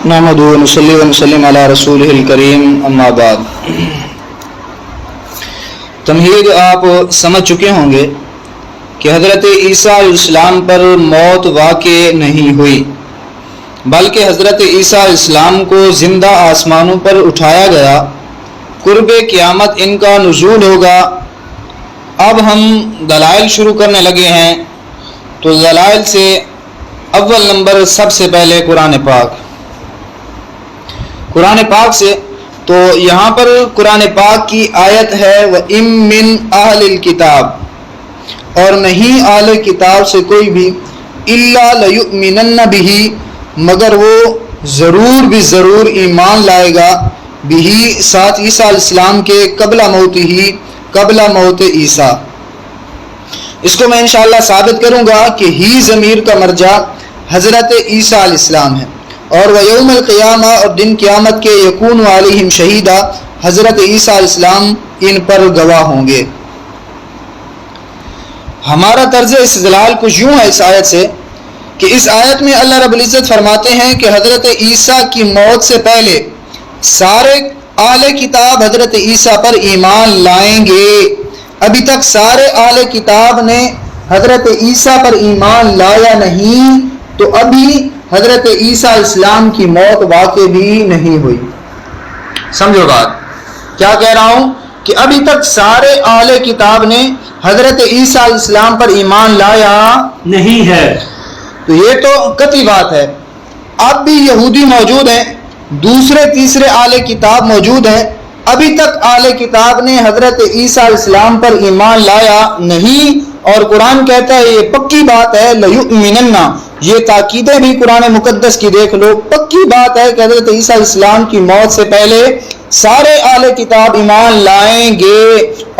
نحمدہ و نصلی و نسلم علی رسولہ الکریم اما بعد۔ تمہید آپ سمجھ چکے ہوں گے کہ حضرت عیسیٰ علیہ السلام پر موت واقع نہیں ہوئی، بلکہ حضرت عیسیٰ علیہ السلام کو زندہ آسمانوں پر اٹھایا گیا۔ قرب قیامت ان کا نزول ہوگا۔ اب ہم دلائل شروع کرنے لگے ہیں، تو دلائل سے اول نمبر سب سے پہلے قرآن پاک سے۔ تو یہاں پر قرآن پاک کی آیت ہے وَإِن مِّنْ أَهْلِ الْكِتَابِ، اور نہیں اہل کتاب سے کوئی بھی إِلَّا لَيُؤْمِنَنَّ بِهِ، مگر وہ ضرور بھی ضرور ایمان لائے گا، بِهِ ساتھ عیسیٰ علیہ السلام کے قبل موت عیسیٰ۔ اس کو میں انشاءاللہ ثابت کروں گا کہ ہی ضمیر کا مرجع حضرت عیسیٰ علیہ السلام ہے، اور ویوم القیامہ، اور دن قیامت کے یکون علیہم شہیدہ، حضرت عیسیٰ علیہ السلام ان پر گواہ ہوں گے۔ ہمارا طرز استدلال کچھ یوں ہے اس آیت سے کہ اس آیت میں اللہ رب العزت فرماتے ہیں کہ حضرت عیسیٰ کی موت سے پہلے سارے اہل کتاب حضرت عیسیٰ پر ایمان لائیں گے۔ ابھی تک سارے اہل کتاب نے حضرت عیسیٰ پر ایمان لایا نہیں، تو ابھی حضرت عیسیٰ علیہ السلام کی موت واقع بھی نہیں ہوئی۔ سمجھو بات کیا کہہ رہا ہوں، کہ ابھی تک سارے اہل کتاب نے حضرت عیسیٰ علیہ السلام پر ایمان لایا نہیں ہے، تو یہ تو قطعی بات ہے۔ اب بھی یہودی موجود ہیں، دوسرے تیسرے اہل کتاب موجود ہیں، ابھی تک اہل کتاب نے حضرت عیسیٰ علیہ السلام پر ایمان لایا نہیں، اور قرآن کہتا ہے یہ پکی بات ہے لَيُؤْمِنَنَّ، یہ تاکیدیں بھی قرآن مقدس کی دیکھ لو، پکی بات ہے کہ حضرت عیسیٰ علیہ السلام کی موت سے پہلے سارے اہل کتاب ایمان لائیں گے،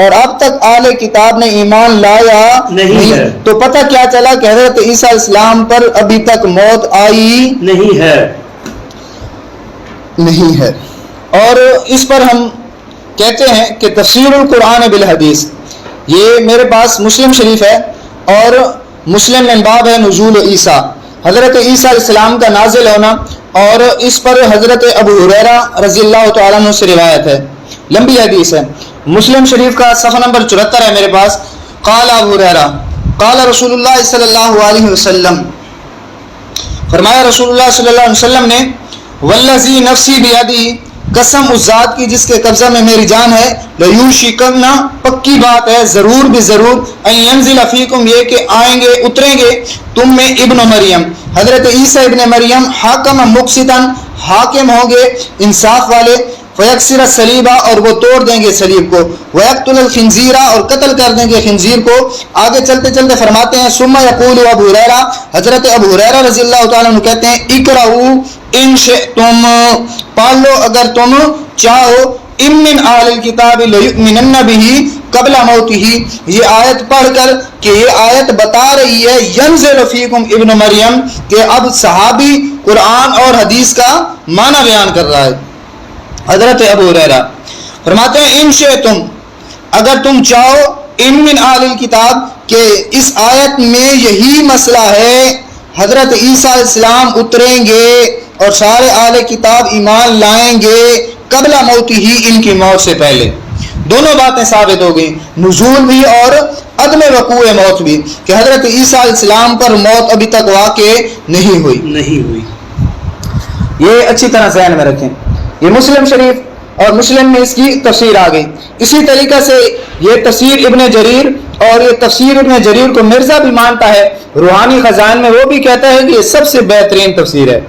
اور اب تک اہل کتاب نے ایمان لایا نہیں ہے، تو پتہ کیا چلا کہ حضرت عیسیٰ علیہ السلام پر ابھی تک موت آئی نہیں ہے۔ اور اس پر ہم کہتے ہیں کہ تفسیر القرآن بالحدیث، یہ میرے پاس مسلم شریف ہے، اور مسلم من باب ہے نزول عیسیٰ، حضرت عیسیٰ علیہ السلام کا نازل ہونا، اور اس پر حضرت ابو ہریرہ رضی اللہ تعالیٰ عنہ سے روایت ہے، لمبی حدیث ہے۔ مسلم شریف کا صفحہ نمبر 74 ہے میرے پاس۔ قال ابو ہریرہ قال رسول اللہ صلی اللہ علیہ وسلم، فرمایا رسول اللہ صلی اللہ علیہ وسلم نے والذی نفسی بیدی، قسم اس ذات کی جس کے قبضہ میں میری جان ہے، لیوشکن، پکی بات ہے ضرور بھی ضرور، ان ینزل فیکم، یہ کہ آئیں گے اتریں گے تم میں ابن مریم، حضرت عیسیٰ ابن مریم، حاکم مقسطن، حاکم ہوں گے انصاف والے، فیکسر الصلیبہ، اور وہ توڑ دیں گے صلیب کو، ویقتل الخنزیرہ، اور قتل کر دیں گے خنزیر کو۔ آگے چلتے چلتے فرماتے ہیں ثم یقول ابو ہریرہ، حضرت ابو ہریرہ رضی اللہ تعالیٰ عنہ کہتے ہیں اقرؤ ان شئتم، پڑھ لو اگر تم چاہو، ان من اہل الکتاب لیؤمنن بہ قبل موتہ، یہ آیت پڑھ کر کہ یہ آیت بتا رہی ہے ینزل فیکم ابن مریم، کہ اب صحابی قرآن اور حدیث کا معنی بیان کر رہا ہے۔ حضرت ابو ہریرہ فرماتے ہیں ان شئتم، اگر تم چاہو، ان من اہل الکتاب، کہ اس آیت میں یہی مسئلہ ہے، حضرت عیسیٰ علیہ السلام اتریں گے اور سارے اہل کتاب ایمان لائیں گے قبل موت ہی، ان کی موت سے پہلے۔ دونوں باتیں ثابت ہو گئیں، نزول بھی اور عدم وقوع موت بھی، کہ حضرت عیسیٰ علیہ السلام پر موت ابھی تک واقع نہیں ہوئی۔ یہ اچھی طرح ذہن میں رکھیں، یہ مسلم شریف اور مسلم میں اس کی تفسیر آ گئی۔ اسی طریقے سے یہ تفسیر ابن جریر، اور یہ تفسیر ابن جریر کو مرزا بھی مانتا ہے، روحانی خزائن میں وہ بھی کہتا ہے کہ یہ سب سے بہترین تفسیر ہے۔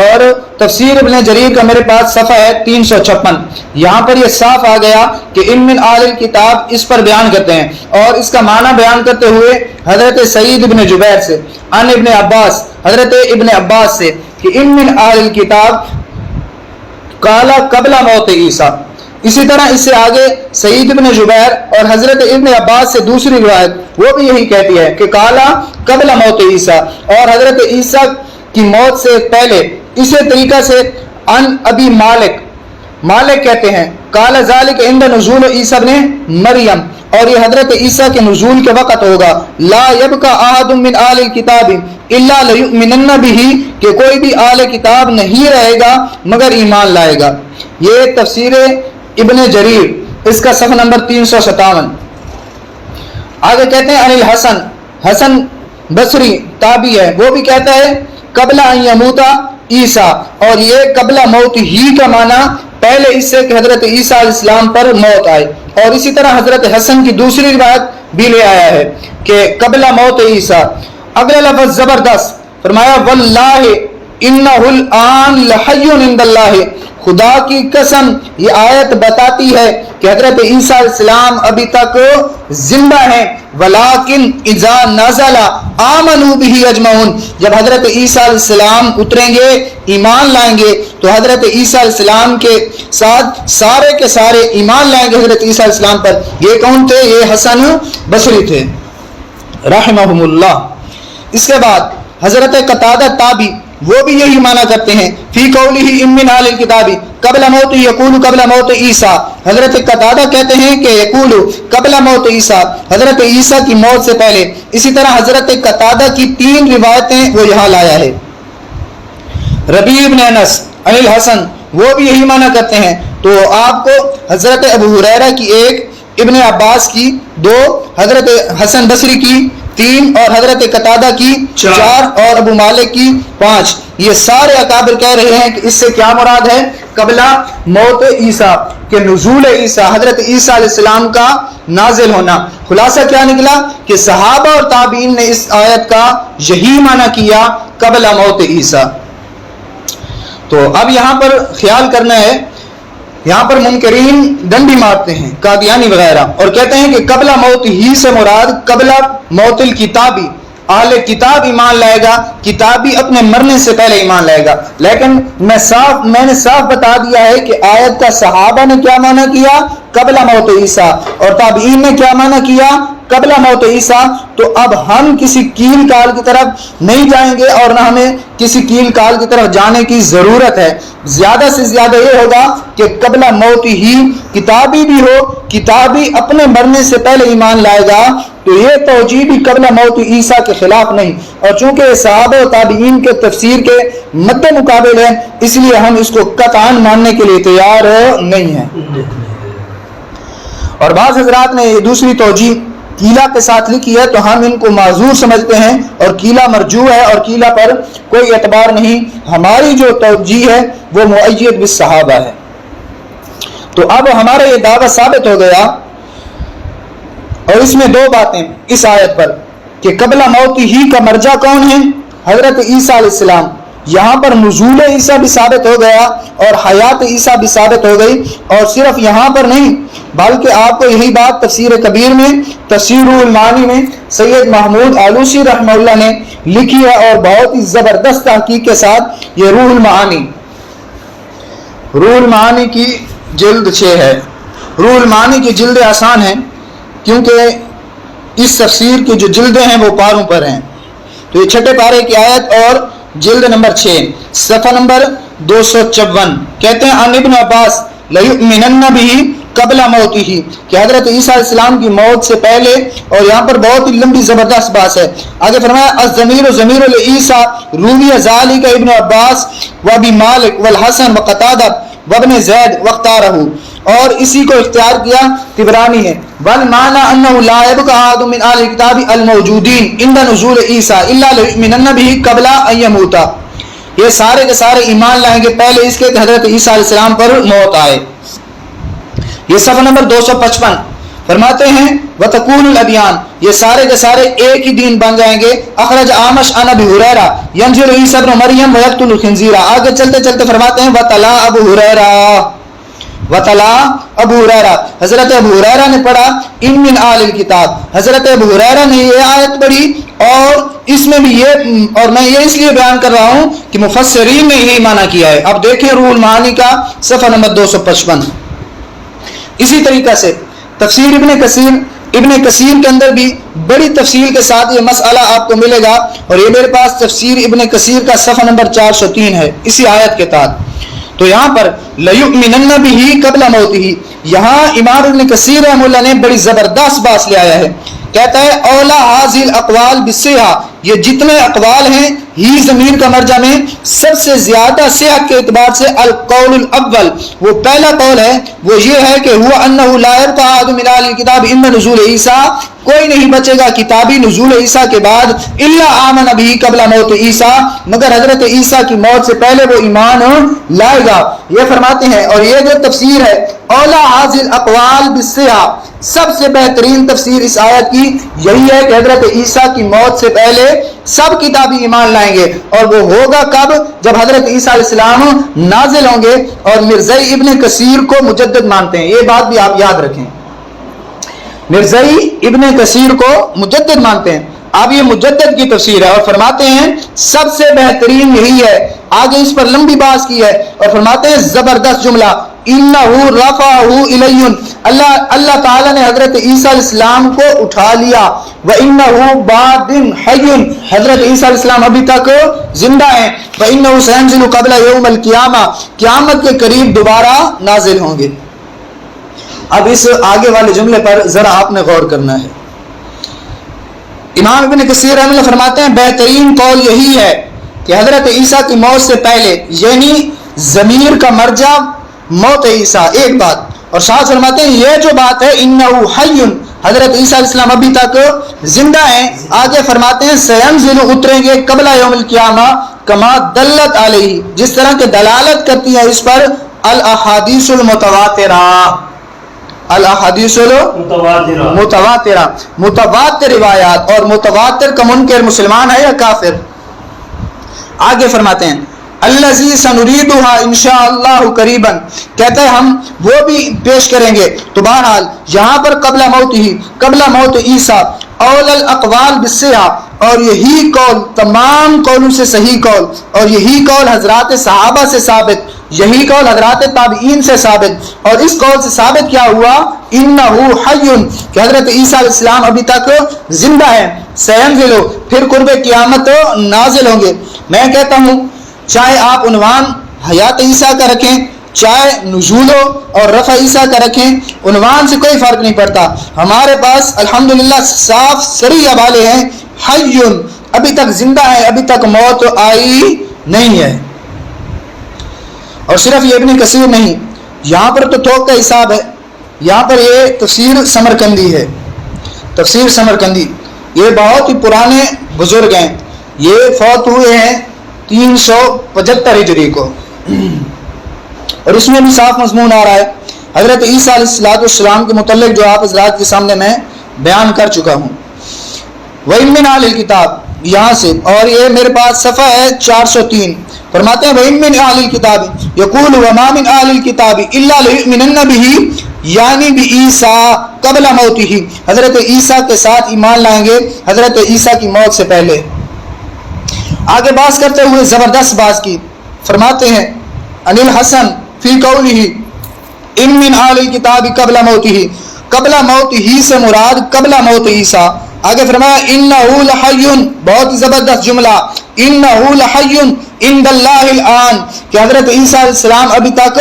اور تفسیر ابن جریر کا میرے پاس صفحہ ہے 356، یہاں پر یہ صاف آ گیا کہ ان من اہل الکتاب اس پر بیان کرتے ہیں، اور اس کا معنی بیان کرتے ہوئے حضرت سعید ابن جبیر سے، ان ابن عباس، حضرت ابن عباس سے، کہ ان من اہل الکتاب قالا قبل موت عیسیٰ۔ اسی طرح اس سے آگے سعید ابن جبیر اور حضرت ابن عباس سے دوسری روایت وہ بھی یہی کہتی ہے کہ قالا قبل موت عیسیٰ، اور حضرت عیسیٰ کی موت سے پہلے۔ اسی طریقہ سے ان ابی مالک کہتے ہیں، قال ذلك عند نزول عیسی ابن مریم، اور یہ حضرت عیسیٰ کے نزول کے وقت ہوگا. لا يبقى احد من اہل الکتاب الا لیؤمنن به، کہ کوئی بھی اہل کتاب نہیں رہے گا مگر ایمان لائے گا. یہ تفسیر ابن جریر، اس کا صفحہ نمبر 357. آگے کہتے ہیں عن الحسن، حسن بصری تابعی ہے، وہ بھی کہتا ہے قبل ان یموت عیسیٰ، اور یہ قبل موت ہی کا معنی پہلے اس سے کہ حضرت عیسیٰ علیہ السلام پر موت آئے. اور اسی طرح حضرت حسن کی دوسری روایت بھی لے آیا ہے کہ قبل موت عیسیٰ. اگلا لفظ زبردست، فرمایا واللہ انہ الآن لحی عند اللہ، خدا کی قسم یہ آیت بتاتی ہے کہ حضرت عیسیٰ علیہ السلام ابھی تک زندہ ہیں. ولیکن اذا نزل آمنوا به اجمعون، جب حضرت عیسیٰ علیہ السلام اتریں گے ایمان لائیں گے تو حضرت عیسیٰ علیہ السلام کے ساتھ سارے کے سارے ایمان لائیں گے حضرت عیسیٰ علیہ السلام پر. یہ کون تھے؟ یہ حسن بصری تھے رحمہم اللہ. اس کے بعد حضرت قتادہ تابعی، وہ بھی یہی معنی کرتے ہیں فی قولہ ان من اہل الکتاب قبل موت یقول قبل موت عیسیٰ. حضرت قتادہ کہتے ہیں کہ یقول قبل موت عیسیٰ، حضرت عیسیٰ کی موت سے پہلے. اسی طرح حضرت قتادہ کی 3 روایتیں وہ یہاں لایا ہے. ربیع بن انس عن الحسن، وہ بھی یہی معنی کرتے ہیں. تو آپ کو حضرت ابو ہریرہ کی 1، ابن عباس کی 2، حضرت حسن بصری کی 3 اور حضرت قتادہ کی 4 اور ابو مالک کی 5. یہ سارے اکابر کہہ رہے ہیں کہ اس سے کیا مراد ہے؟ قبل موت عیسیٰ، کہ نزول عیسیٰ، حضرت عیسیٰ علیہ السلام کا نازل ہونا. خلاصہ کیا نکلا کہ صحابہ اور تابعین نے اس آیت کا یہی معنی کیا قبل موت عیسیٰ. تو اب یہاں پر خیال کرنا ہے، یہاں پر منکرین ڈنڈی مارتے ہیں قادیانی وغیرہ اور کہتے ہیں کہ قبل موت ہی سے مراد قبل موت الکتابی، اہل کتاب ایمان لائے گا، کتابی اپنے مرنے سے پہلے ایمان لائے گا. لیکن میں نے صاف بتا دیا ہے کہ آیت کا صحابہ نے کیا معنی کیا؟ قبل موت عیسیٰ، اور تابعین نے کیا معنی کیا؟ قبل موت عیسیٰ. تو اب ہم کسی کیل کال کی طرف نہیں جائیں گے اور نہ ہمیں کسی کیل کال کی طرف جانے کی ضرورت ہے. زیادہ سے زیادہ یہ ہوگا کہ قبل موت ہی کتابی بھی ہو، کتابی اپنے مرنے سے پہلے ایمان لائے گا، تو یہ توجیہ بھی قبل موت عیسیٰ کے خلاف نہیں. اور چونکہ صحابہ و تابعین کے تفسیر کے مد مقابل ہے، اس لیے ہم اس کو قطعاً ماننے کے لیے تیار نہیں ہیں. اور بعض حضرات نے یہ دوسری توجیہ کیلا کے ساتھ لکھی ہے، تو ہم ان کو معذور سمجھتے ہیں اور کیلا مرجوع ہے اور کیلا پر کوئی اعتبار نہیں. ہماری جو توجیہ ہے وہ مؤید بالصحابہ ہے. تو اب ہمارا یہ دعویٰ ثابت ہو گیا، اور اس میں 2 باتیں اس آیت پر کہ قبل موت ہی کا مرجع کون ہے؟ حضرت عیسیٰ علیہ السلام. یہاں پر نزول عیسیٰ بھی ثابت ہو گیا اور حیات عیسیٰ بھی ثابت ہو گئی. اور صرف یہاں پر نہیں بلکہ آپ کو یہی بات تفسیر کبیر میں، تفسیر روح المعانی میں سید محمود آلوسی رحمہ اللہ نے لکھی ہے، اور بہت ہی زبردست تحقیق کے ساتھ. یہ روح المعانی کی جلد 6 ہے. روح المعانی کی جلد آسان ہے کیونکہ اس تفسیر کی جو جلدیں ہیں وہ پاروں پر ہیں. تو یہ 6 پارے کی آیت اور جلد نمبر 6 صفحہ نمبر 254 کہتے ہیں عن ابن عباس لیؤمنن به قبل موتہ، کہ حضرت عیسیٰ علیہ السلام کی موت سے پہلے. اور یہاں پر بہت ہی لمبی زبردست بات ہے. آگے فرمایا الضمیر ضمیر لعیسیٰ روی ذالک ابن عباس وابی مالک والحسن وقتادہ وابن زید واختارہ، اور اسی کو اختیار کیا طبرانی ہے. والمعنى انه لا يبقى احد من اهل الكتاب الموجودين عند نزول عيسى الا ليؤمنن به قبل ان يموت. یہ سارے کے سارے ایمان لائیں گے پہلے اس کے کہ حضرت عیسیٰ علیہ السلام پر موت آئے. یہ صفحہ نمبر 255 فرماتے ہیں وتكون الادیان، یہ سارے کے سارے ایک ہی دین بن جائیں گے. اخرج عامش عن ابی ہریرہ ينزل عیسی ابن مریم ويقتل الخنزیر. آگے چلتے چلتے فرماتے ہیں وتلا ابو ہریرہ، وتلا ابو ہریرہ، حضرت ابو ہریرہ نے پڑھا ان من اہل الکتاب. حضرت ابو ہریرہ نے یہ آیت پڑھی، اور اس میں بھی یہ، اور میں یہ اس لیے بیان کر رہا ہوں کہ مفسرین نے یہی معنی کیا ہے. اب دیکھیں روح المعانی کا صفحہ نمبر 255. اسی طریقہ سے تفسیر ابن کثیر کے اندر بھی بڑی تفصیل کے ساتھ یہ مسئلہ آپ کو ملے گا. اور یہ میرے پاس تفسیر ابن کثیر کا صفحہ نمبر 403 ہے اسی آیت کے تحت. تو یہاں پر لیؤمنن به قبل موتہ، یہاں امام ابن کثیر رحمہ اللہ نے بڑی زبردست بات لے آیا ہے. کہتا ہے اولا حاضل اقوال بصحہ، یہ جتنے اقوال ہیں ہی ضمیر کا مرجع میں سب سے زیادہ صحت کے اعتبار سے القول الاول، وہ پہلا قول ہے وہ یہ ہے کہ ہوا انہ لا يرفع احد من اہل الکتاب اما نزول عیسیٰ، کوئی نہیں بچے گا کتابی نزول عیسیٰ کے بعد الا آمن به قبل موت عیسیٰ، مگر حضرت عیسیٰ کی موت سے پہلے وہ ایمان لائے گا. یہ فرماتے ہیں اور یہ جو تفسیر ہے اولا حاضل اقوال بالصحہ، سب سے بہترین تفسیر اس آیت کی یہی ہے کہ حضرت عیسیٰ کی موت سے پہلے سب کتابی ایمان لائیں گے، اور وہ ہوگا کب؟ جب حضرت عیسیٰ علیہ السلام نازل ہوں گے. اور مرزائی ابن کثیر کو مجدد مانتے ہیں، یہ بات بھی آپ یاد رکھیں، مرزائی ابن کثیر کو مجدد مانتے ہیں. اب یہ مجدد کی تفسیر ہے اور فرماتے ہیں سب سے بہترین یہی ہے. آگے اس پر لمبی بات کی ہے اور فرماتے ہیں زبردست جملہ انہ رفعہ الی، اللہ تعالیٰ نے حضرت عیسیٰ علیہ السلام کو اٹھا لیا. وانہ بعد حی، حضرت عیسیٰ علیہ السلام ابھی تک زندہ ہیں. فانہ سینزل قبل یوم القیامہ، قیامت کے قریب دوبارہ نازل ہوں گے. اب اس آگے والے جملے پر ذرا آپ نے غور کرنا ہے. امام ابن کثیر رحمہ اللہ فرماتے ہیں بہترین قول یہی ہے کہ حضرت عیسیٰ کی موت سے پہلے، یعنی ضمیر کا مرجع موت عیسیٰ ایک بات، اور ساتھ فرماتے ہیں یہ جو بات ہے انہ حی، حضرت عیسیٰ علیہ السلام ابھی تک زندہ ہیں. آگے فرماتے ہیں سینزل، اتریں گے قبل یوم القیامہ کما دلت علیہ، جس طرح کے دلالت کرتی ہے اس پر الاحادیث المتواترہ، الاحادیث المتواترہ، متواتر روایات. اور متواتر کا منکر مسلمان ہے یا کافر؟ آگے فرماتے ہیں الذی سنریدھا انشاءاللہ قریبا، کہتا ہے ہم وہ بھی پیش کریں گے. تو بہرحال یہاں پر قبل موت ہی، قبل موت عیسیٰ، اول الاقوال بالصحہ، اور یہی قول تمام قولوں سے صحیح قول، اور یہی قول حضرات صحابہ سے ثابت، یہی قول حضرات تابعین سے ثابت. اور اس قول سے ثابت کیا ہوا؟ انہ حی، کہ حضرت عیسیٰ علیہ السلام ابھی تک زندہ ہیں. سینزل، پھر قرب قیامت نازل ہوں گے. میں کہتا ہوں چاہے آپ عنوان حیات عیسیٰ کا رکھیں، چاہے نزول اور رفع عیسیٰ کا رکھیں، عنوان سے کوئی فرق نہیں پڑتا. ہمارے پاس الحمدللہ صاف صریح حوالے ہیں، حی، ابھی تک زندہ ہے، ابھی تک موت آئی نہیں ہے. اور صرف یہ ابن کثیر نہیں، یہاں پر تو تھوک کا حساب ہے. یہاں پر یہ تفسیر سمرقندی ہے، تفسیر سمرقندی، یہ بہت ہی پرانے بزرگ ہیں، یہ فوت ہوئے ہیں 375 ہجری کو. اور اس میں بھی صاف مضمون آ رہا ہے حضرت عیسیٰ علیہ السلام کے متعلق جو آپ حضرات کے سامنے میں بیان کر چکا ہوں. وَإِن مِّنْ أَهْلِ الْكِتَابِ، یہاں سے، اور یہ میرے پاس صفحہ ہے 403. فرماتے ہیں وَإِن مِّنْ أَهْلِ الْكِتَابِ يَقُولُ وَمَا مِنْ أَهْلِ الْكِتَابِ إِلَّا لَيُؤْمِنَنَّ بِهِ، یعنی بعیسیٰ قبل موتہ، حضرت عیسیٰ کے ساتھ ایمان لائیں گے حضرت عیسیٰ کی موت سے پہلے. آگے بات کرتے ہوئے زبردست بات کی. فرماتے ہیں عن الحسن فی قولہ ان من اہل الکتاب قبل موتہ، قبل موت ہی سے مراد قبل موت عیسیٰ. آگے فرمایا انہ لحی، بہت زبردست جملہ، انہ لحی عند اللہ الان، کہ حضرت عیسیٰ علیہ السلام ابھی تک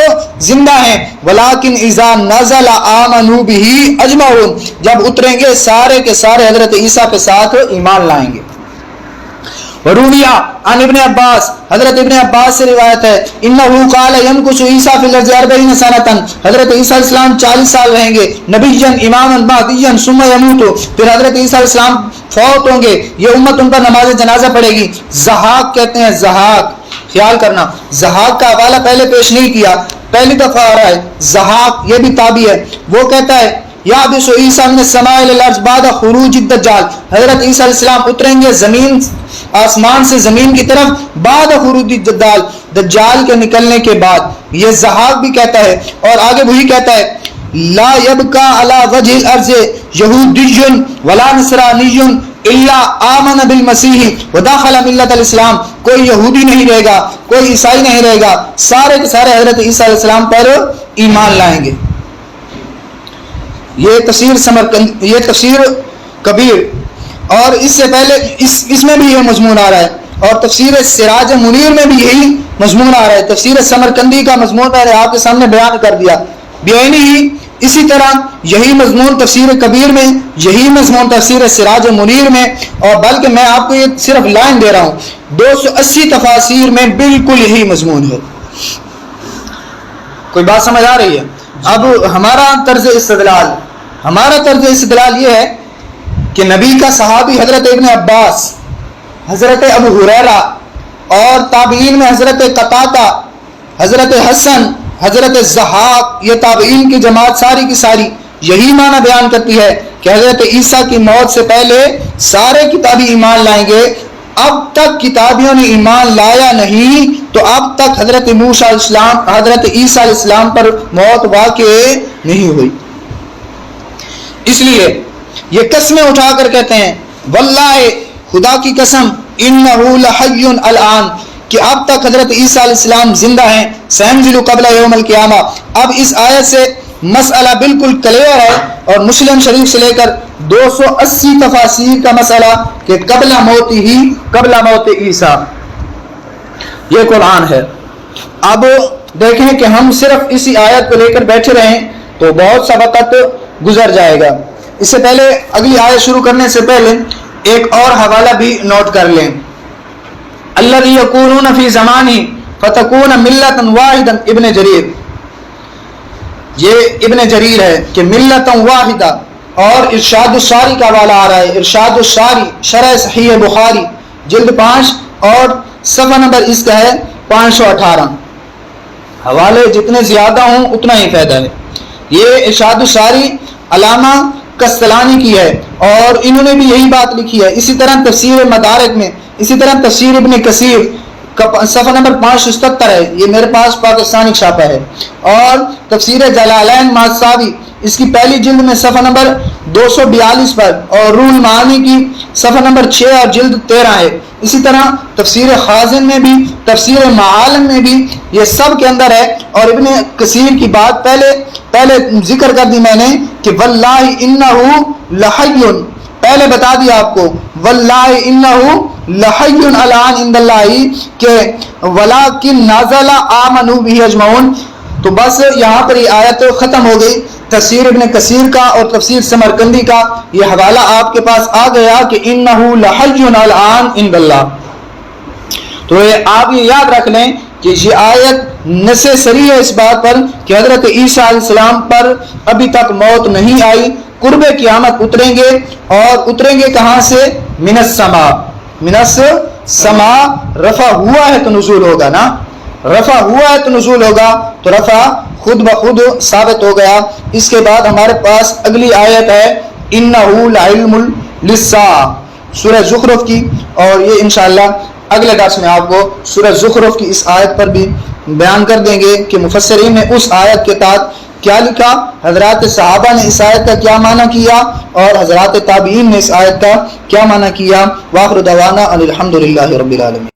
زندہ ہیں. ولیکن اذا نزل آمنوا بہ اجمعون، جب اتریں گے سارے کے سارے حضرت عیسیٰ کے ساتھ ایمان لائیں گے. ورویہ عن ابن عباس، حضرت ابن عباس سے روایت ہے انہ قال يمكث عیسیٰ فی الارض 40 سنة، حضرت عیسیٰ علیہ السلام 40 سال رہیں گے. نبیا اماما مہدیا ثم يموت، پھر حضرت عیسیٰ علیہ السلام فوت ہوں گے، یہ امت ان پر نماز جنازہ پڑھے گی. زحاق کہتے ہیں، زحاق، خیال کرنا زحاق کا حوالہ پہلے پیش نہیں کیا، پہلی دفعہ آ رہا ہے. زحاق یہ بھی تابعی ہے، وہ کہتا ہے یابس عیسیٰ من السماء الی الارض بعد خروج الدجال، حضرت عیسیٰ علیہ السلام اتریں گے زمین آسمان سے زمین کی طرف بعد خروج الدجال، دجال کے نکلنے کے بعد. یہ زحاق بھی کہتا ہے. اور آگے وہی کہتا ہے لا یبقى علی وجہ الارض یہودی ولا نصرانی الا آمن بالمسیح ودخل ملت الاسلام، کوئی یہودی نہیں رہے گا، کوئی عیسائی نہیں رہے گا، سارے کے سارے حضرت عیسیٰ علیہ السلام پر ایمان لائیں گے. یہ تفسیر سمرقند، یہ تفسیر کبیر. اور اس سے پہلے اس میں بھی یہ مضمون آ رہا ہے، اور تفسیر سراج منیر میں بھی یہی مضمون آ رہا ہے. تفسیر سمرقندی کا مضمون میں نے آپ کے سامنے بیان کر دیا. بعینہ اسی طرح یہی مضمون تفسیر کبیر میں، یہی مضمون تفسیر سراج منیر میں، اور بلکہ میں آپ کو یہ صرف لائن دے رہا ہوں، 280 تفاسیر میں بالکل یہی مضمون ہے۔ کوئی بات سمجھ آ رہی ہے؟ اب ہمارا طرز استدلال یہ ہے کہ نبی کا صحابی حضرت ابن عباس، حضرت ابو ہریرہ، اور تابعین میں حضرت قتادہ، حضرت حسن، حضرت ضحاک، یہ تابعین کی جماعت ساری کی ساری یہی معنی بیان کرتی ہے کہ حضرت عیسیٰ کی موت سے پہلے سارے کتابی ایمان لائیں گے۔ اب تک کتابیوں نے ایمان لایا نہیں تو اب تک حضرت موسیٰ علیہ السلام، حضرت عیسیٰ علیہ السلام پر موت واقع نہیں ہوئی۔ اس لیے یہ قسمیں اٹھا کر کہتے ہیں واللہ، خدا کی قسم، انہ لحی الان، کہ اب تک حضرت عیسیٰ علیہ السلام زندہ ہیں، سینزل قبل یوم القیامہ۔ اب اس آیت سے مسئلہ بالکل کلیئر ہے، اور مسلم شریف سے لے کر 280 تفاسیر کا مسئلہ کہ قبل موت عیسیٰ، یہ قرآن ہے۔ اب دیکھیں کہ ہم صرف اسی آیت کو لے کر بیٹھے رہیں تو بہت سا وقت گزر جائے گا۔ اس سے پہلے اگلی آیت شروع کرنے سے پہلے ایک اور حوالہ بھی نوٹ کر لیں۔ الذی یکونون فی زمانی فتکون ملۃ واحدا، ابن جریر، یہ ابن جریر ہے کہ ملۃ واحدہ، اور ارشاد الساری کا حوالہ آ رہا ہے، ارشاد الساری شرح صحیح بخاری جلد 5 اور صفحہ نمبر اس کا ہے 518۔ حوالے جتنے زیادہ ہوں اتنا ہی فائدہ ہے۔ یہ ارشاد الساری علامہ کستلانی کی ہے، اور انہوں نے بھی یہی بات لکھی ہے۔ اسی طرح تفسیر مدارک میں، اسی طرح تفسیر ابن کثیر صفحہ نمبر 577 ہے، یہ میرے پاس پاکستانی چھاپا ہے، اور تفسیر جلالین ماساوی اس کی پہلی جلد میں صفحہ نمبر 242 پر، اور روح المعانی کی صفحہ نمبر 6 اور جلد 13 ہے۔ اسی طرح تفسیر خازن میں بھی، تفسیر معالم میں بھی، یہ سب کے اندر ہے۔ اور ابن کثیر کی بات پہلے ذکر کر دی میں نے کہ واللہ انہ لحی، پہلے بتا دیا آپ کو واللہ انہ لحی الان عند اللہ، کہ ولکن نزل آمنوا بہ اجمعون۔ تو بس یہاں پر یہ آیت ختم ہو گئی۔ تفسیر ابن کثیر کا اور تفسیر سمرقندی کا یہ حوالہ آپ کے پاس آ گیا کہ انہ لحی الان عند اللہ۔ تو آپ یہ یاد رکھ لیں کہ یہ آیت نص صریح ہے اس بات پر کہ حضرت عیسیٰ علیہ السلام پر ابھی تک موت نہیں آئی، قرب قیامت اتریں گے، اور اتریں گے کہاں سے؟ من السماء، رفع ہوا ہے تو نزول ہوگا نا، رفع ہوا ہے تو نزول ہوگا، تو رفع خود بخود ثابت ہو گیا۔ اس کے بعد ہمارے پاس اگلی آیت ہے انہ لعلم للساعہ، سورہ زخرف کی، اور یہ انشاءاللہ اگلے درس میں آپ کو سورہ زخرف کی اس آیت پر بھی بیان کر دیں گے کہ مفسرین نے اس آیت کے تحت کیا لکھا، حضرات صحابہ نے اس آیت کا کیا معنی کیا، اور حضرات تابعین نے اس آیت کا کیا معنی کیا۔ وآخر دعوانا ان الحمد للہ رب العالمین۔